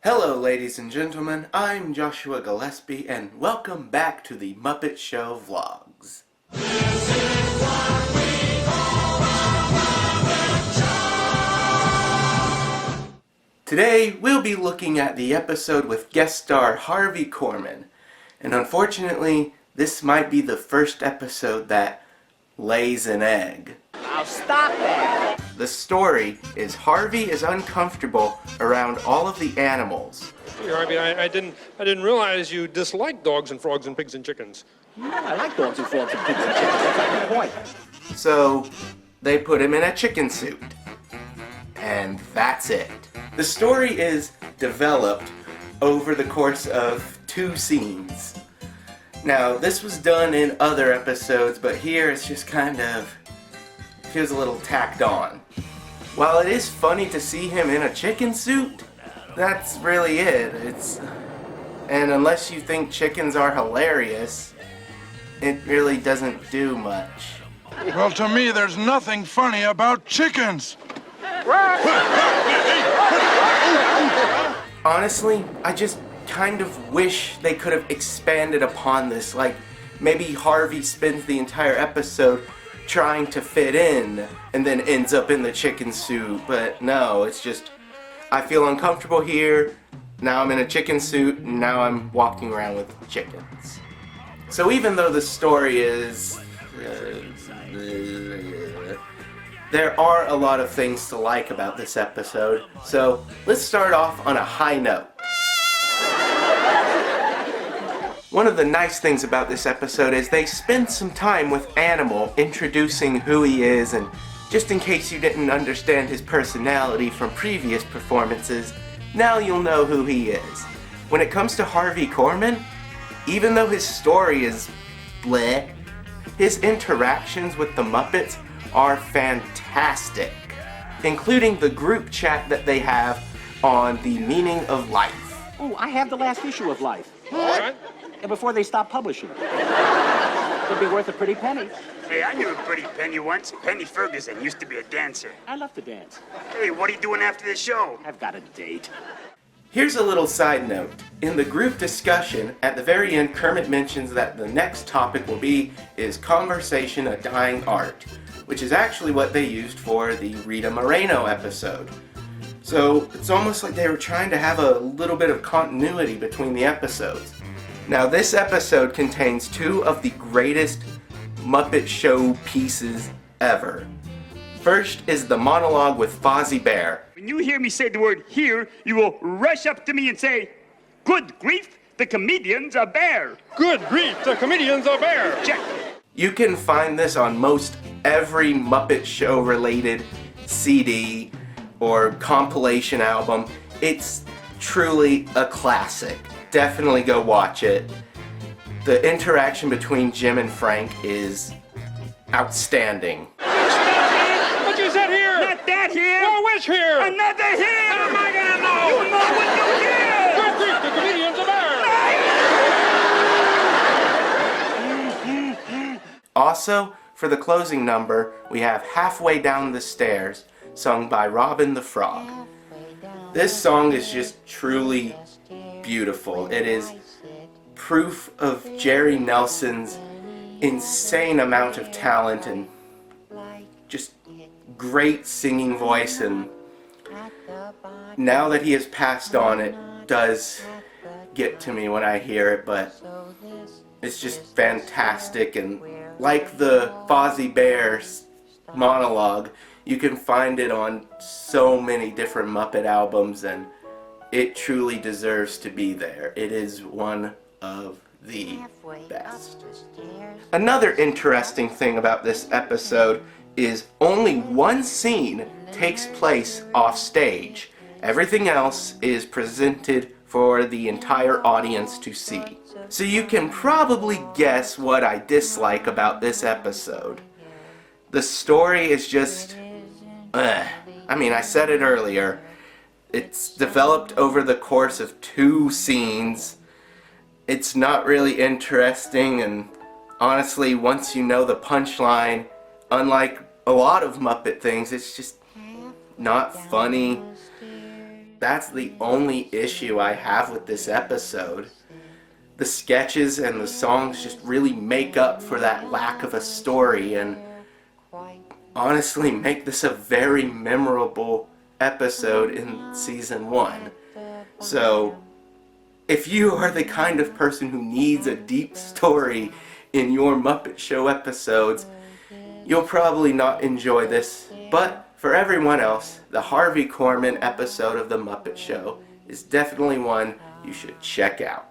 Hello ladies and gentlemen, I'm Joshua Gillespie and welcome back to the Muppet Show Vlogs. This is what we call a Muppet Show! Today we'll be looking at the episode with guest star Harvey Korman. And unfortunately, this might be the first episode that lays an egg. Now stop that! The story is Harvey is uncomfortable around all of the animals. Hey, Harvey, I didn't realize you disliked dogs and frogs and pigs and chickens. No, I like dogs and frogs and pigs and chickens. That's not the point. So they put him in a chicken suit. And that's it. The story is developed over the course of 2 scenes. Now, this was done in other episodes, but here it's just kind of feels a little tacked on. While it is funny to see him in a chicken suit, that's really it. And unless you think chickens are hilarious, it really doesn't do much. Well, to me, there's nothing funny about chickens. Honestly, I just kind of wish they could have expanded upon this. Like, maybe Harvey spends the entire episode trying to fit in and then ends up in the chicken suit, but no, it's just I feel uncomfortable here, now I'm in a chicken suit, and now I'm walking around with chickens. So even though the story is there are a lot of things to like about this episode, so let's start off on a high note. One of the nice things about this episode is they spend some time with Animal introducing who he is, and just in case you didn't understand his personality from previous performances, now you'll know who he is. When it comes to Harvey Korman, even though his story is bleh, his interactions with the Muppets are fantastic, including the group chat that they have on the meaning of life. Oh, I have the last issue of Life. All right. And before they stop publishing it. It'll be worth a pretty penny. Hey, I knew a pretty penny once. Penny Ferguson used to be a dancer. I love to dance. Hey, what are you doing after the show? I've got a date. Here's a little side note. In the group discussion, at the very end, Kermit mentions that the next topic will be is Conversation a Dying Art, which is actually what they used for the Rita Moreno episode. So it's almost like they were trying to have a little bit of continuity between the episodes. Now, this episode contains 2 of the greatest Muppet Show pieces ever. First is the monologue with Fozzie Bear. When you hear me say the word here, you will rush up to me and say, "Good grief, the comedian's a bear." Good grief, the comedian's a bear! Check. You can find this on most every Muppet Show related CD or compilation album. It's truly a classic. Definitely go watch it. The interaction between Jim and Frank is outstanding. What you said here? Not that here. Oh, which here? Another here. How am I gonna know? You know when you hear. Good grief, the comedian's a bear! Also, for the closing number, we have Halfway Down the Stairs, sung by Robin the Frog. This song is just truly beautiful. It is proof of Jerry Nelson's insane amount of talent and just great singing voice, and now that he has passed on, it does get to me when I hear it, but it's just fantastic. And like the Fozzie Bear's monologue, you can find it on so many different Muppet albums, and it truly deserves to be there. It is one of the best. Another interesting thing about this episode is only one scene takes place off stage. Everything else is presented for the entire audience to see. So you can probably guess what I dislike about this episode. The story is just, I mean, I said it earlier. It's developed over the course of 2 scenes. It's not really interesting, and honestly, once you know the punchline, unlike a lot of Muppet things, it's just not funny. that's the only issue I have with this episode. The sketches and the songs just really make up for that lack of a story and honestly make this a very memorable episode in season 1. So, if you are the kind of person who needs a deep story in your Muppet Show episodes, you'll probably not enjoy this, but for everyone else, the Harvey Korman episode of The Muppet Show is definitely one you should check out.